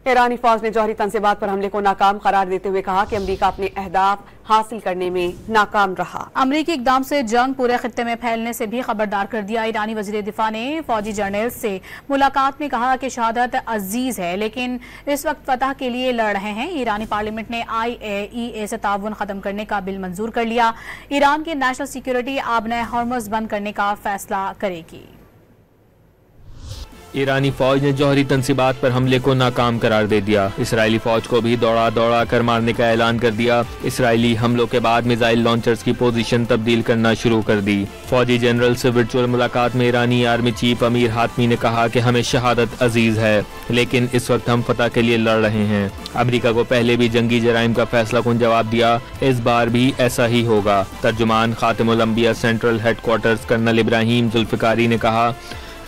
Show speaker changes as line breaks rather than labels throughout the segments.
ईरानी फौज ने जौहरी तंजीबात पर हमले को नाकाम करार देते हुए कहा कि अमरीका अपने अहदाफ हासिल करने में नाकाम रहा।
अमरीकी इकदाम से जंग पूरे खित्ते में फैलने से भी खबरदार कर दिया। ईरानी वजीर दिफा ने फौजी जर्नल से मुलाकात में कहा कि शहादत अजीज है लेकिन इस वक्त फतह के लिए लड़ रहे हैं। ईरानी पार्लियामेंट ने IAEA से ताउन खत्म करने का बिल मंजूर कर लिया। ईरान की नेशनल सिक्योरिटी आबने हॉर्मुज़ बंद करने का फैसला करेगी।
ईरानी फौज ने जौहरी तंसीबात पर हमले को नाकाम करार दे दिया। इसराइली फौज को भी दौड़ा दौड़ा कर मारने का ऐलान कर दिया। इसराइली हमलों के बाद मिसाइल लॉन्चर्स की पोजीशन तब्दील करना शुरू कर दी। फौजी जनरल से वर्चुअल मुलाकात में ईरानी आर्मी चीफ अमीर हातमी ने कहा कि हमें शहादत अजीज है लेकिन इस वक्त हम फतह के लिए लड़ रहे हैं। अमरीका को पहले भी जंगी जराइम का फैसला कुन जवाब दिया, इस बार भी ऐसा ही होगा। तर्जुमान खातिमुल अंबिया सेंट्रल हेडक्वार्टर्स कर्नल इब्राहिम जुल्फिकारी ने कहा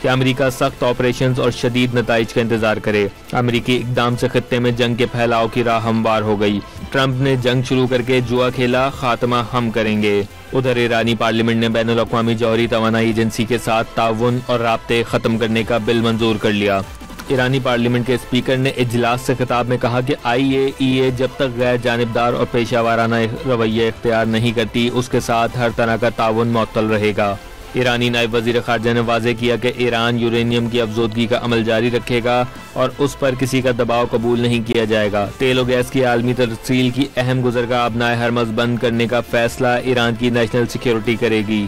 कि अमेरिका सख्त ऑपरेशंस और शदीद नताइज का इंतजार करे। अमेरिकी इकदाम से खत्ते में जंग के फैलाव की राह हमवार हो गई। ट्रंप ने जंग शुरू करके जुआ खेला, खात्मा हम करेंगे। उधर ईरानी पार्लियामेंट ने बैनुल अक़वामी जौहरी तवानाई एजेंसी के साथ ताउन और राब्ते खत्म करने का बिल मंजूर कर लिया। ईरानी पार्लियामेंट के स्पीकर ने इजलास से खिताब में कहा कि IAEA जब तक गैर जानिबदार और पेशावाराना रवैया इख्तियार नहीं करती उसके साथ हर तरह का ताउन मुअत्तल रहेगा। ईरानी नायब वज़ीर ख़ारजा ने वाज़ेह किया कि ईरान यूरेनियम की अफज़ोदगी का अमल जारी रखेगा और उस पर किसी का दबाव कबूल नहीं किया जाएगा। तेल और गैस की आलमी तरसील की अहम गुज़रगाह आबनाए हरमज़ बंद करने का फैसला ईरान की नेशनल सिक्योरिटी करेगी।